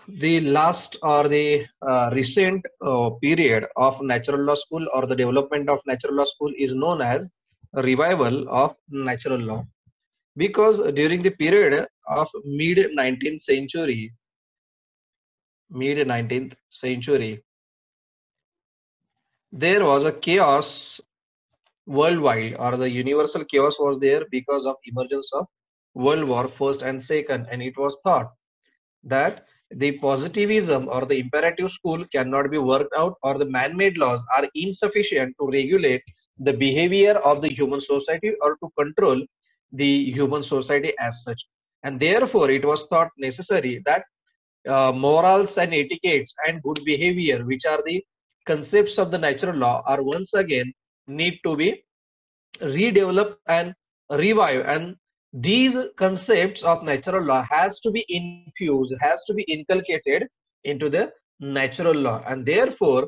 The last or the recent period of natural law school or the development of natural law school is known as revival of natural law, because during the period of mid 19th century, there was a chaos worldwide, or the universal chaos was there because of emergence of World War First and Second, and it was thought that the positivism or the imperative school cannot be worked out, or the man-made laws are insufficient to regulate the behavior of the human society or to control the human society as such. And therefore it was thought necessary that morals and etiquettes and good behavior, which are the concepts of the natural law, are once again need to be redeveloped and revived, and these concepts of natural law has to be infused, has to be inculcated into the natural law, and therefore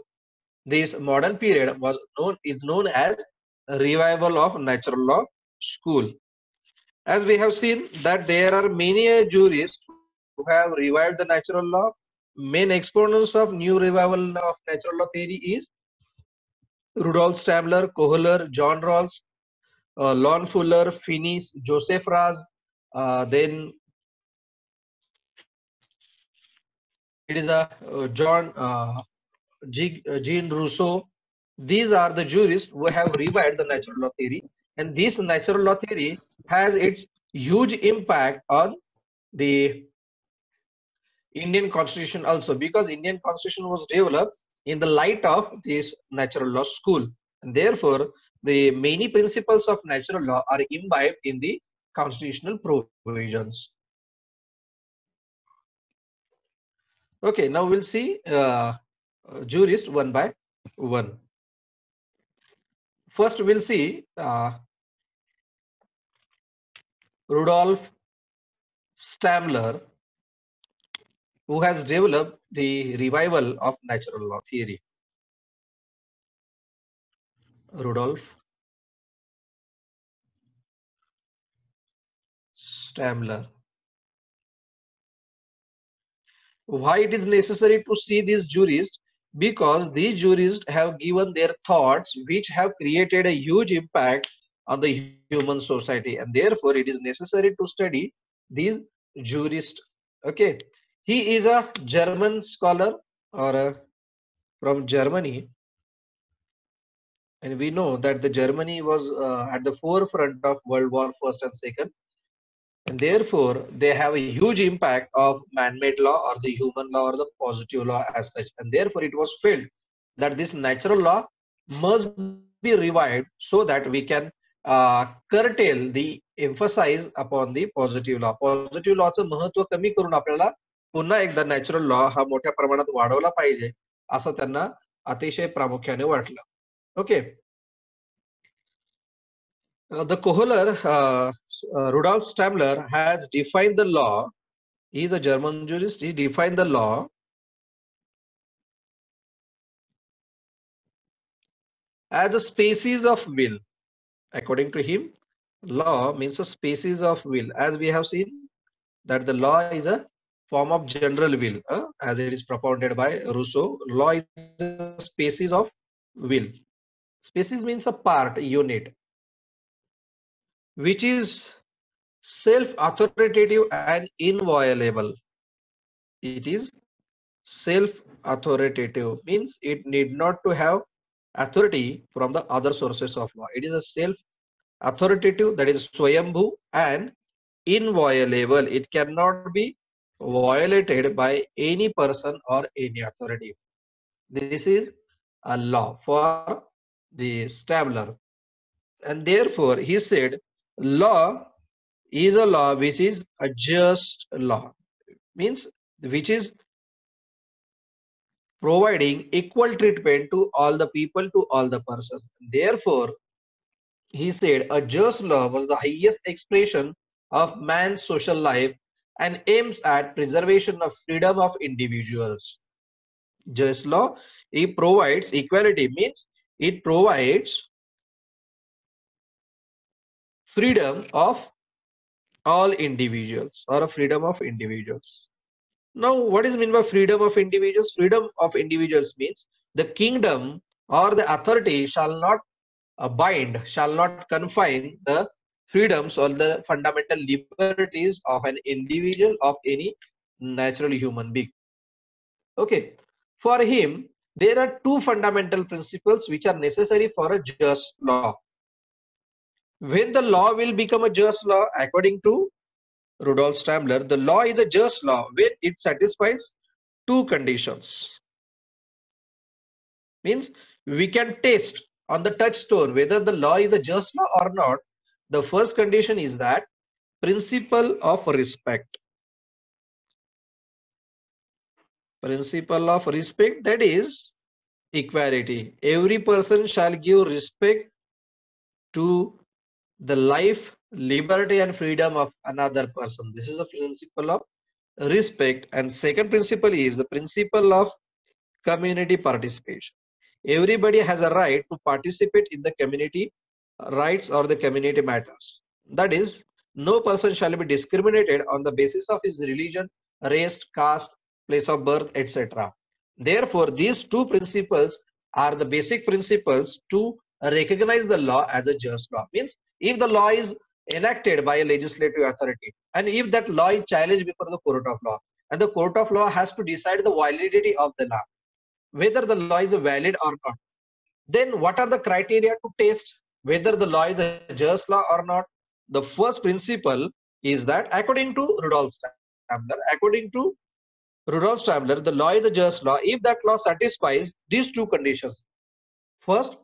this modern period is known as revival of natural law school. As we have seen that there are many jurists who have revived the natural law. Main exponents of new revival of natural law theory is Rudolf Stamler, Kohler, John Rawls, Lon Fuller, Finis, Joseph Raz, then it is a Jean Rousseau. These are the jurists who have revived the natural law theory, and this natural law theory has its huge impact on the Indian Constitution also, because Indian Constitution was developed in the light of this natural law school, and therefore the many principles of natural law are imbibed in the constitutional provisions. Okay, now we'll see jurist one by one. First, we'll see Rudolf Stamler, who has developed the revival of natural law theory. Rudolf Stamler. Why it is necessary to see these jurists? Because these jurists have given their thoughts which have created a huge impact on the human society, and therefore it is necessary to study these jurists. Okay, he is a German scholar, or from Germany, and we know that the Germany was at the forefront of World War First and Second, and therefore they have a huge impact of man-made law or the human law or the positive law as such, and therefore it was felt that this natural law must be revived so that we can curtail the emphasize upon the positive law. Positive lawचं महत्व कमी करून आपल्याला पुन्हा एकदा natural law हा मोठ्या प्रमाणात वाढवला पाहिजे असं त्यांना अतिशय प्रामुख्याने वाटलं. Okay, the Kohler, Rudolf Stamler has defined the law. He is a German jurist. He defined the law as a species of will. According to him, law means a species of will. As we have seen that the law is a form of general will, as it is propounded by Rousseau. Law is a species of will. Species means a part, unit, which is self-authoritative and inviolable. It is self-authoritative, means it need not to have authority from the other sources of law. It is a self-authoritative, that is swayambhu, and inviolable. It cannot be violated by any person or any authority. This is a law for the Stabler, and therefore he said law is a law which is a just law, means which is providing equal treatment to all the people, to all the persons. Therefore, he said a just law was the highest expression of man's social life and aims at preservation of freedom of individuals. Just law, it provides equality, means it provides freedom of all individuals, or a freedom of individuals. Now, what is meant by freedom of individuals? Freedom of individuals means the kingdom or the authority shall not bind, shall not confine the freedoms or the fundamental liberties of an individual, of any natural human being. Okay. For him, there are two fundamental principles which are necessary for a just law. When the law will become a just law, according to Rudolf Stamler, the law is a just law when it satisfies two conditions. Means we can taste on the touchstone whether the law is a just law or not. The first condition is that principle of respect. Principle of respect, that is equality. Every person shall give respect to the life, liberty and freedom of another person. This is a principle of respect. And second principle is the principle of community participation. Everybody has a right to participate in the community rights or the community matters. That is, no person shall be discriminated on the basis of his religion, race, caste, place of birth, etc. Therefore, these two principles are the basic principles to recognize the law as a just law. Means if the law is enacted by a legislative authority and if that law is challenged before the court of law, and the court of law has to decide the validity of the law, whether the law is valid or not, then what are the criteria to test whether the law is a just law or not? The first principle is that according to Rudolf Stamler, the law is a just law if that law satisfies these two conditions. First,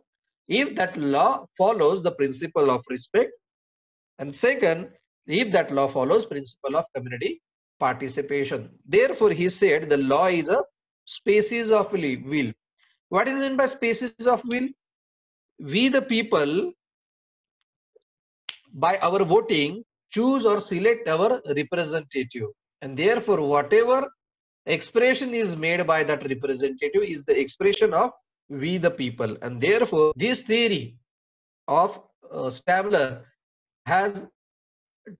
if that law follows the principle of respect, and second, if that law follows principle of community participation. Therefore, he said the law is a species of will. What is meant by species of will? We the people, by our voting, choose or select our representative, and therefore whatever expression is made by that representative is the expression of we the people. And therefore this theory of Stabler has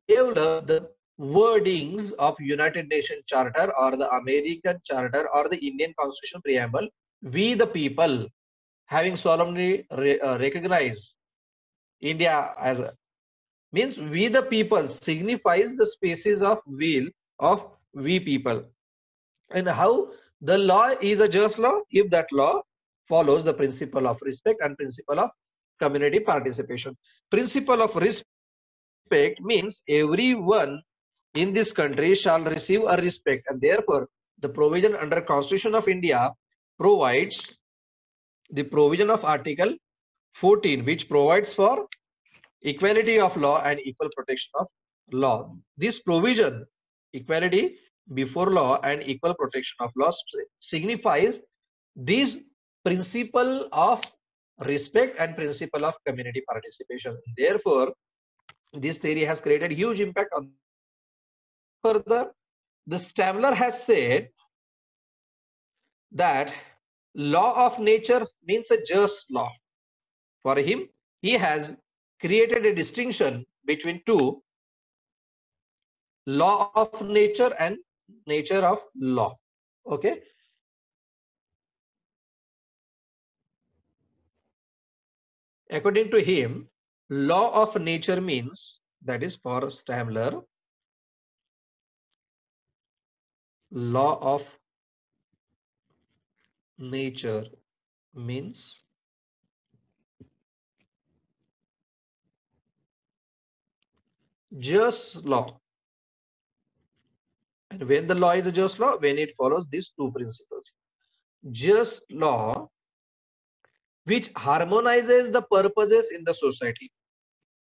developed the wordings of United Nations Charter or the American Charter or the Indian Constitution preamble, we the people, having solemnly recognized India as a, means we the people signifies the species of will of we people. And how the law is a just law if that law follows the principle of respect and principle of community participation. Principle of respect means everyone in this country shall receive a respect, and therefore the provision under Constitution of India provides the provision of Article 14, which provides for equality of law and equal protection of law. This provision, equality before law and equal protection of law, signifies this principle of respect and principle of community participation. Therefore, this theory has created huge impact on the society. Further, the Stabler has said that law of nature means a just law. For him, he has created a distinction between two: law of nature and nature of law. Okay. According to him, law of nature means, that is for Stabler, law of nature means just law. And when the law is a just law, when it follows these two principles: just law which harmonizes the purposes in the society.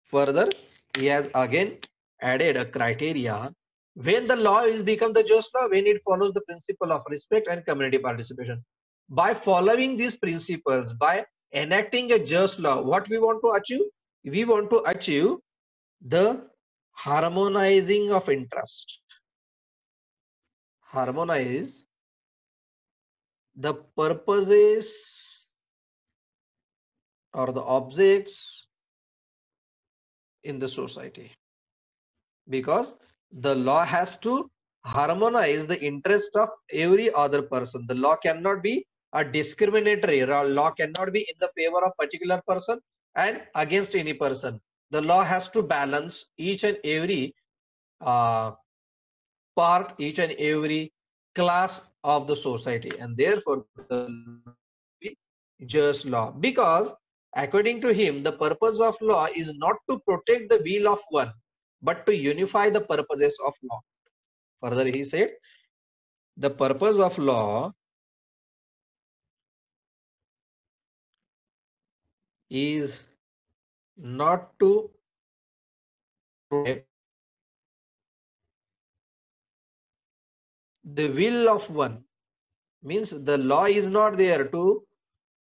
Further, he has again added a criteria: when the law is become the just law, when it follows the principle of respect and community participation. By following these principles, by enacting a just law, what we want to achieve? We want to achieve the harmonizing of interest. Harmonize the purposes or the objects in the society. because the law has to harmonize the interest of every other person. The law cannot be a discriminatory. Law cannot be in the favor of particular person and against any person. The law has to balance each and every uh, part, each and every class of the society, and therefore the law has to be just law. Because according to him, the purpose of law is not to protect the will of one, but to unify the purposes of law. Further, he said, the purpose of law is not to protect the will of one. Means the law is not there to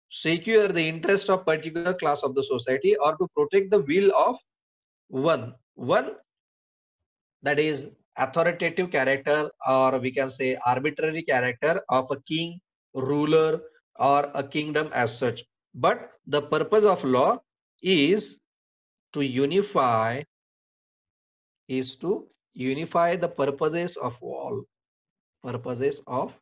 secure the interest of particular class of the society or to protect the will of one that is authoritative character, or we can say arbitrary character of a king, ruler, or a kingdom as such. But the purpose of law is to unify the purposes of all. Purposes of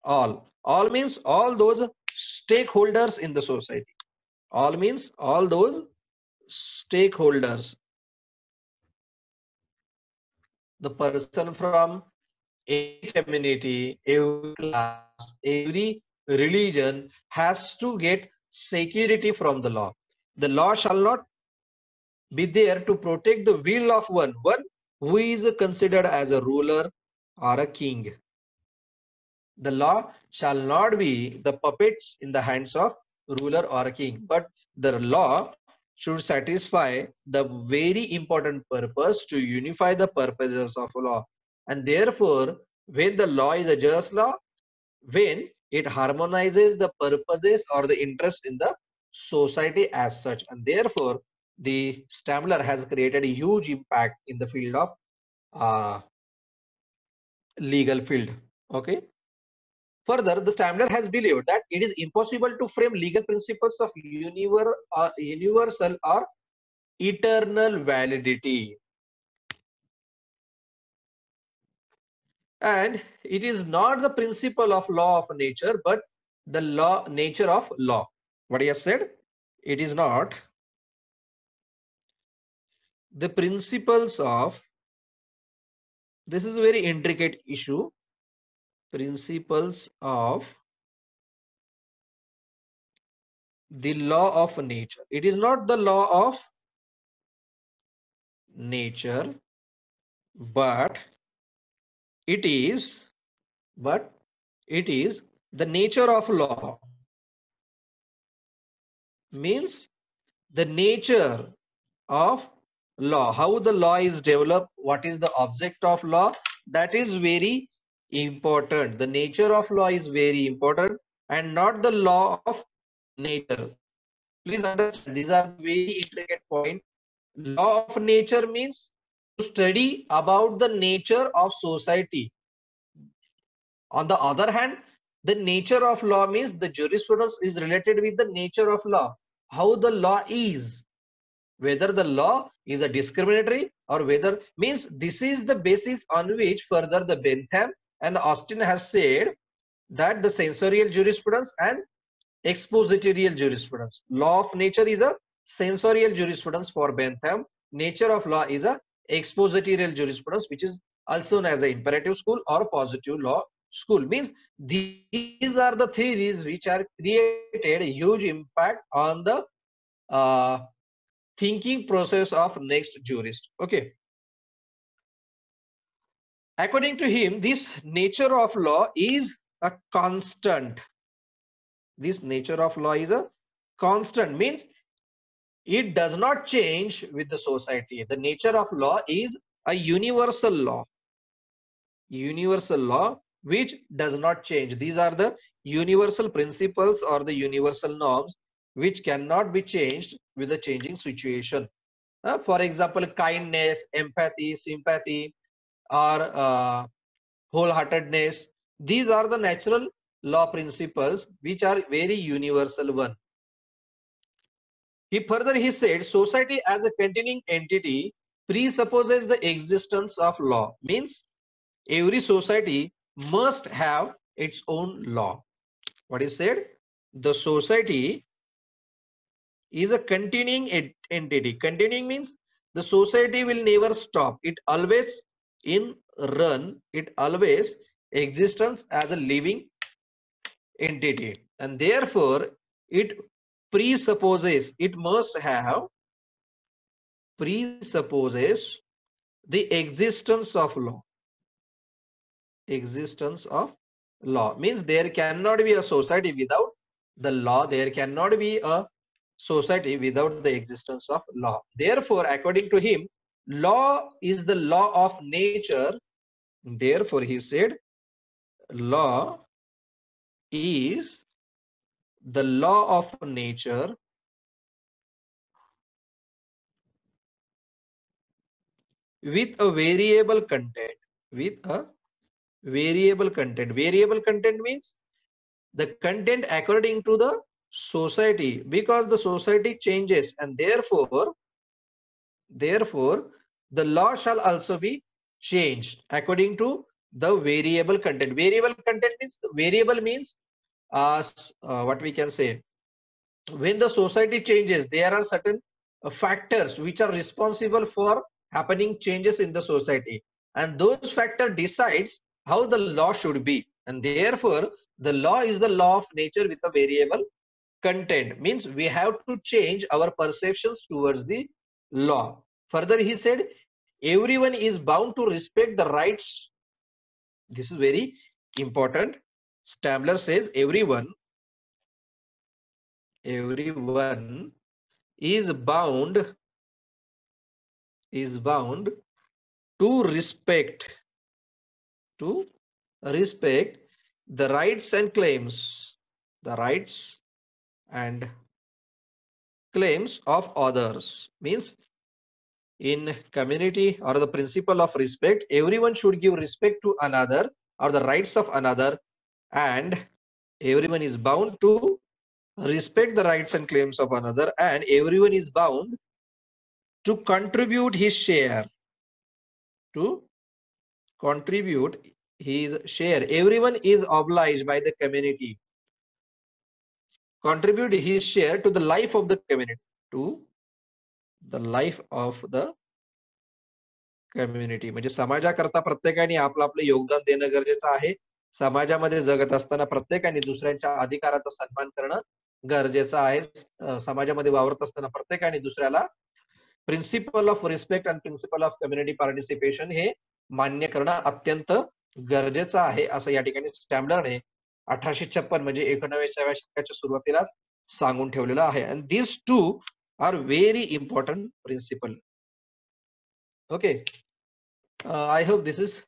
all means all those stakeholders in the society. All means all those stakeholders, the person from every community, every class, every religion has to get security from the law. The law shall not be there to protect the will of one who is considered as a ruler or a king. The law shall not be the puppets in the hands of ruler or a king, but the law should satisfy the very important purpose to unify the purposes of law. And therefore, when the law is a just law, when it harmonizes the purposes or the interest in the society as such, and therefore the Stamler has created a huge impact in the field of uh, legal field. Okay. Further, the Stamler has believed that it is impossible to frame legal principles of universal or eternal validity, and it is not the principle of law of nature, but the nature of law. What he has said, it is not the principles of, this is a very intricate issue, principles of the law of nature. It is not the law of nature, but it is but it is the nature of law. Means the nature of law, how the law is developed, what is the object of law, that is very important. The nature of law is very important and not the law of nature. Please understand, these are very intricate points. Law of nature means to study about the nature of society. On the other hand, the nature of law means the jurisprudence is related with the nature of law, how the law is, whether the law is a discriminatory or whether, means this is the basis on which further the Bentham and Austin has said that the sensorial jurisprudence and expositorial jurisprudence. Law of nature is a sensorial jurisprudence for Bentham. Nature of law is a expositorial jurisprudence, which is also known as the imperative school or positive law school. Means these are the theories which are created a huge impact on the uh, thinking process of next jurist. Okay. According to him, this nature of law is a constant. This nature of law is a constant, means it does not change with the society. The nature of law is a universal law which does not change. These are the universal principles or the universal norms which cannot be changed with the changing situation. For example, kindness, empathy, sympathy, or wholeheartedness. These are the natural law principles which are very universal one. He said society as a continuing entity presupposes the existence of law. Means every society must have its own law. What is said? The society is a continuing entity. Continuing means the society will never stop. It always in run. It always existence as a living entity, and therefore it presupposes, it must have, presupposes the existence of law. Existence of law means there cannot be a society without the law. There cannot be a society without the existence of law. Therefore, according to him, law is the law of nature. Therefore, he said, law is the law of nature with a variable content. With a variable content. Variable content means the content according to the society, because the society changes, and therefore the law shall also be changed according to the variable content. Variable content means, variable means what we can say, when the society changes, there are certain factors which are responsible for happening changes in the society, and those factor decides how the law should be, and therefore the law is the law of nature with a variable content. Means we have to change our perceptions towards the law. Further, he said everyone is bound to respect the rights. This is very important. Stabler says everyone is bound to respect the rights and claims, the rights and claims of others. Means in community, or the principle of respect, everyone should give respect to another or the rights of another, and everyone is bound to respect the rights and claims of another, and everyone is bound to contribute his share, to contribute his share. Everyone is obliged by the community contribute his share to the life of the community, to the life of the community. म्हणजे समाजाकरता प्रत्येकाने आपलं आपलं योगदान देणं गरजेचं आहे. समाजामध्ये जगत असताना प्रत्येकाने दुसऱ्यांच्या अधिकाराचा सन्मान करणं गरजेचं आहे. समाजामध्ये वावरत असताना प्रत्येकाने दुसऱ्याला प्रिन्सिपल ऑफ रिस्पेक्ट आणि प्रिन्सिपल ऑफ कम्युनिटी पार्टिसिपेशन हे मान्य करणं अत्यंत गरजेचं आहे, असं या ठिकाणी स्टॅम्बलरने 1856 म्हणजे 19व्या शतकाच्या सुरुवातीलाच सांगून ठेवलेलं आहे. And these two are very important principle. Okay, I hope this is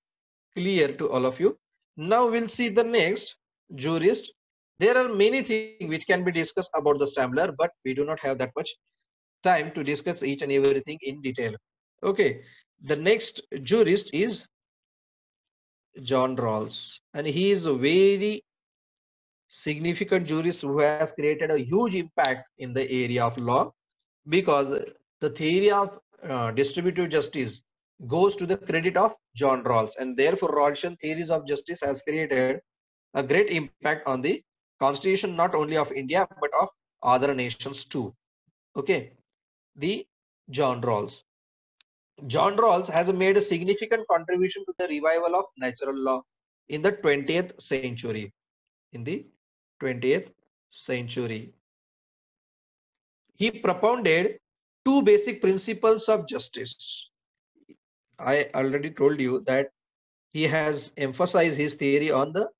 clear to all of you. Now we'll see the next jurist. There are many things which can be discussed about the Stambler, but we do not have that much time to discuss each and everything in detail. Okay, the next jurist is John Rawls, and he is a very significant jurist who has created a huge impact in the area of law, because the theory of distributive justice goes to the credit of John Rawls, and therefore Rawlsian theories of justice has created a great impact on the constitution not only of India but of other nations too. Okay, the John Rawls. John Rawls has made a significant contribution to the revival of natural law in the 20th century. In the 20th century, he propounded two basic principles of justice. I already told you that he has emphasized his theory on the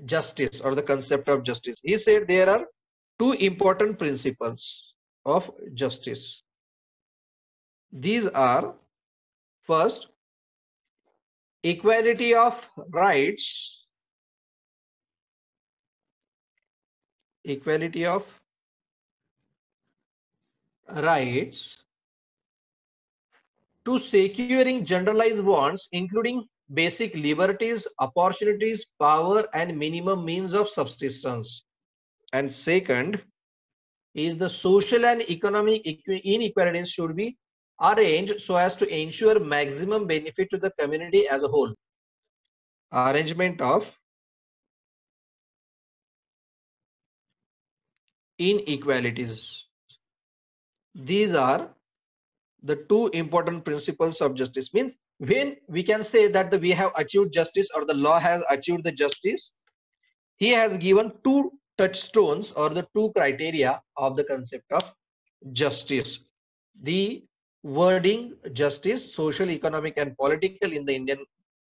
justice or the concept of justice. He said there are two important principles of justice. These are, first, equality of rights, equality of rights to securing generalized wants, including basic liberties, opportunities, power, and minimum means of subsistence. And second is the social and economic inequalities should be arranged so as to ensure maximum benefit to the community as a whole. Arrangement of inequalities. These are the two important principles of justice. Means when we can say that we have achieved justice or the law has achieved the justice, he has given two touchstones or the two criteria of the concept of justice. The wording justice, social, economic, and political in the Indian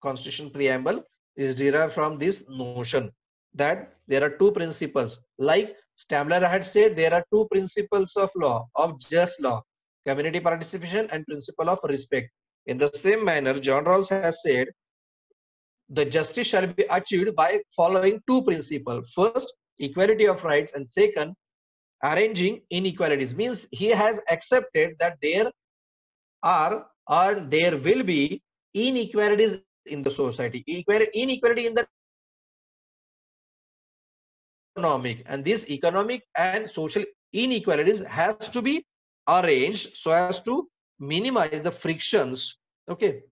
Constitution preamble is derived from this notion that there are two principles. Like Stamler had said, there are two principles of law, of just law: community participation and principle of respect. In the same manner, John Rawls has said the justice shall be achieved by following two principles. First, equality of rights, and second, arranging inequalities. Means he has accepted that there are or there will be inequalities in the society, inequality in the economic, and this economic and social inequalities has to be arranged so as to minimize the frictions. Okay,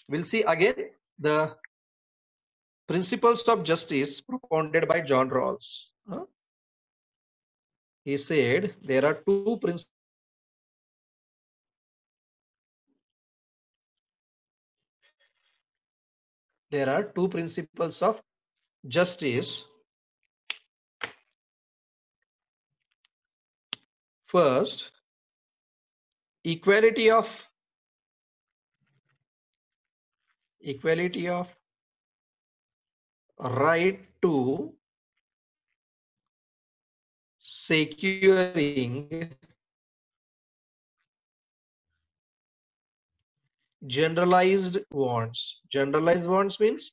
we'll see again the principles of justice propounded by John Rawls. He said there are two principles. There are two principles of justice. First, equality of right to securing generalized wants. Generalized wants means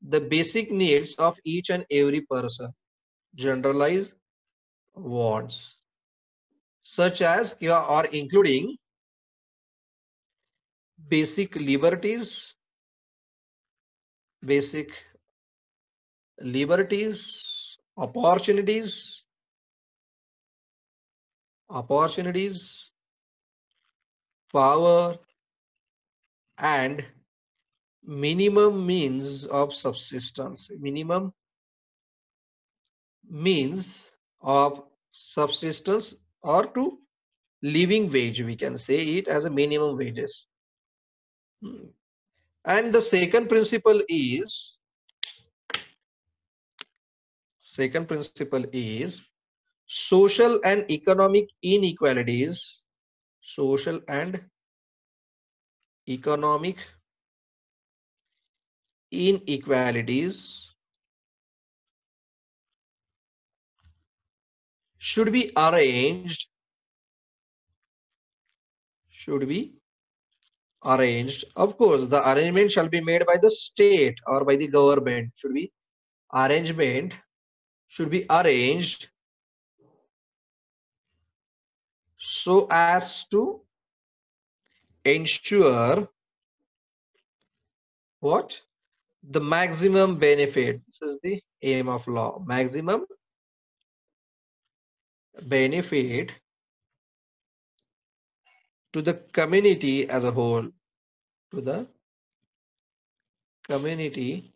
the basic needs of each and every person. Generalized wants, such as or including basic liberties, opportunities, power, and minimum means of subsistence. Minimum means of subsistence, or to living wage, we can say it as a minimum wages. And the second principle is social and economic inequalities. Social and economic inequalities should be arranged Of course, the arrangement shall be made by the state or by the government. Should be arranged so as to ensure what? The maximum benefit. This is the aim of law. Maximum benefit to the community as a whole. To the community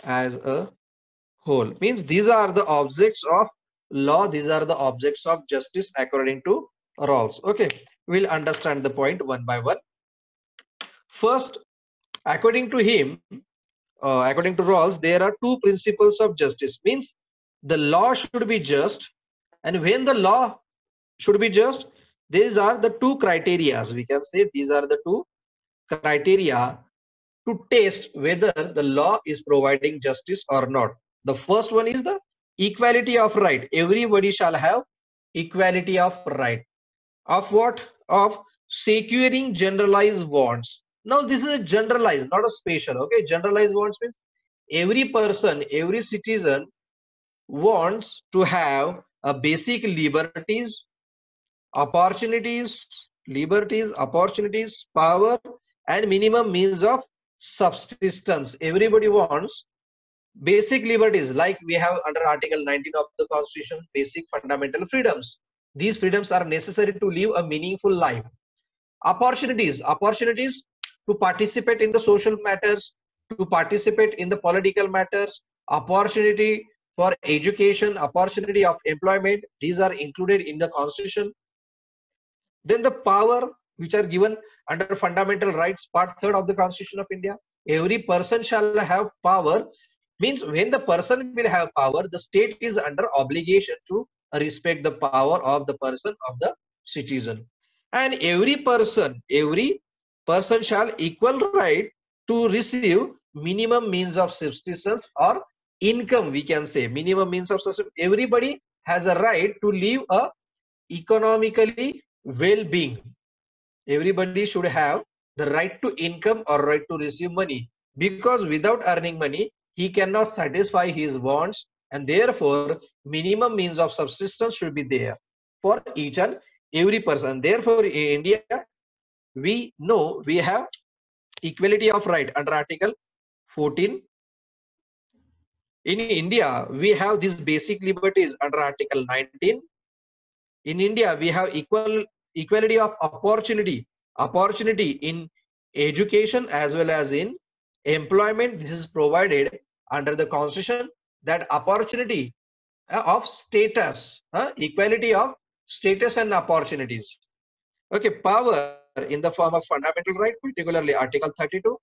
as a whole. Means these are the objects of law. These are the objects of justice according to Rawls. Okay, we'll understand the point one by one. First, according to him, according to Rawls, there are two principles of justice. Means the law should be just, and when the law should be just, these are the two criteria. We can say these are the two criteria to test whether the law is providing justice or not. The first one is the equality of right. Everybody shall have equality of right. Of what? Of securing generalized wants. Now this is a generalized, not a special. Okay, generalized wants means every person, every citizen wants to have a basic opportunities, power, and minimum means of subsistence. Everybody wants basic liberties, like we have under Article 19 of the Constitution, basic fundamental freedoms. These freedoms are necessary to live a meaningful life. Opportunities to participate in the social matters, to participate in the political matters, opportunity for education, opportunity of employment, these are included in the constitution. Then the power which are given under fundamental rights, part 3rd of the Constitution of India. Every person shall have power, means when the person will have power, the state is under obligation to respect the power of the person, of the citizen. And every person shall equal right to receive minimum means of subsistence or income, we can say minimum means of subsistence. Everybody has a right to live a economically well-being. Everybody should have the right to income or right to receive money, because without earning money he cannot satisfy his wants, and therefore minimum means of subsistence should be there for each and every person. Therefore in India we know we have equality of right under Article 14. In India we have these basic liberties under Article 19. In India we have equality of opportunity in education as well as in employment. This is provided under the Constitution, that opportunity of status, equality of status and opportunities. Okay, power in the form of fundamental right, particularly Article 32.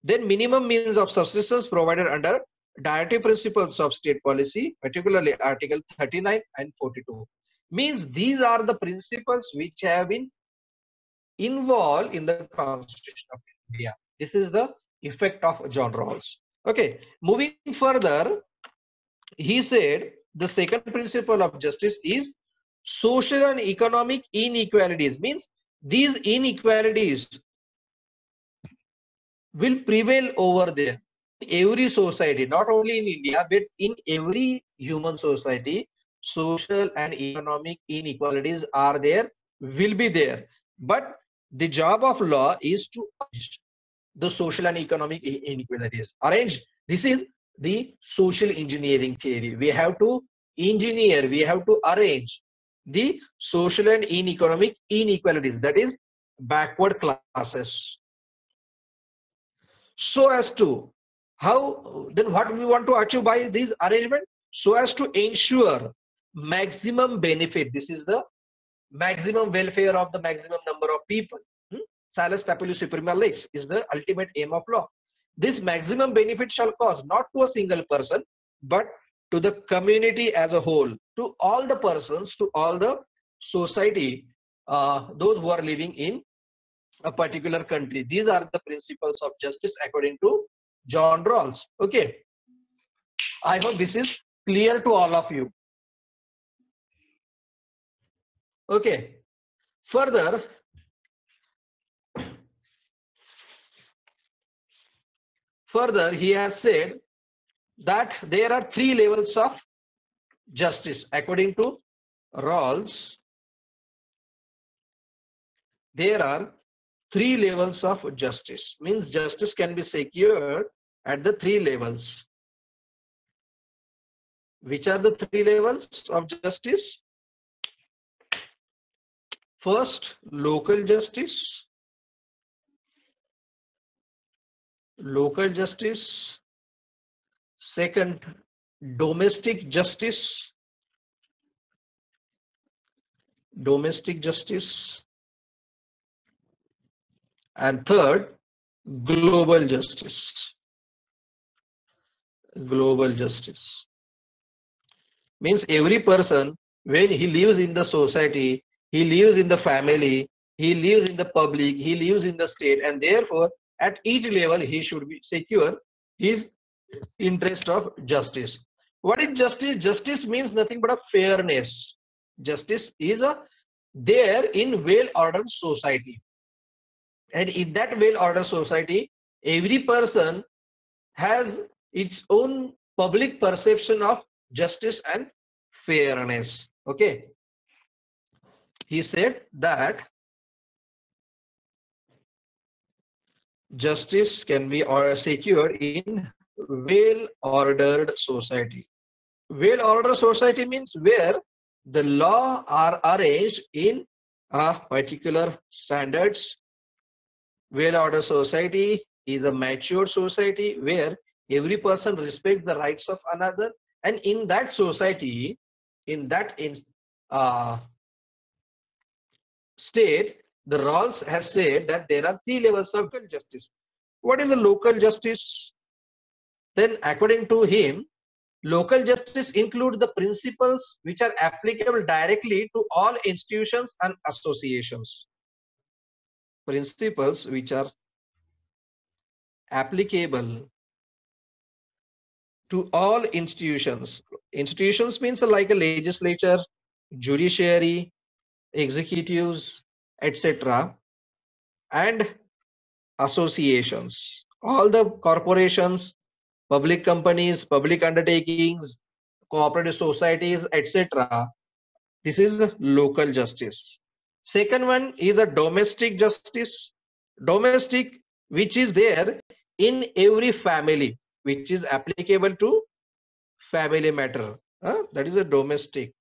Then minimum means of subsistence provided under directive principles of state policy, particularly Article 39 and 42. Means these are the principles which have been involved in the Constitution of India. This is the effect of John Rawls. Okay, moving further, he said the second principle of justice is social and economic inequalities. Means these inequalities will prevail over there. Every society, not only in India, but in every human society, social and economic inequalities are there, will be there. But the job of law is to arrange the social and economic inequalities. Arrange. This is the social engineering theory. We have to engineer, we have to arrange the social and economic inequalities, that is backward classes, so as to then what we want to achieve by this arrangement, so as to ensure maximum benefit. This is the maximum welfare of the maximum number of people. Salus populus suprema lex is the ultimate aim of law. This maximum benefit shall cause not to a single person, but to the community as a whole, to all the persons, to all the society, those who are living in a particular country. These are the principles of justice according to John Rawls. Okay, I hope this is clear to all of you. Okay, further, he has said that there are 3 levels of justice according to Rawls. There are 3 levels of justice. Means justice can be secured at the 3 levels. Which are the 3 levels of justice? First, local justice. Second, domestic justice. And third, global justice. Means every person, when he lives in the society, he lives in the family, he lives in the public, he lives in the state, and therefore at each level he should be secure his interest of justice. What is justice? Justice means nothing but a fairness. Justice is there in well-ordered society, and in that well-ordered society, every person has its own public perception of justice and fairness. Okay, he said that justice can be secured in well-ordered society. Well-ordered society means where The law are arranged in a particular standards. Well-ordered society is a mature society where every person respects the rights of another, and in that society, in that uh, state, the Rawls has said that there are three levels of local justice. What is a local justice? Then, according to him, local justice includes the principles which are applicable directly to all institutions and associations. Principles which are applicable to all institutions. Institutions means like a legislature, judiciary, executives, etc. and associations. All the corporations, public companies, public undertakings, cooperative societies, etc. This is local justice. Second one is a domestic justice. Domestic, which is there in every family, which is applicable to family matter. That is a domestic.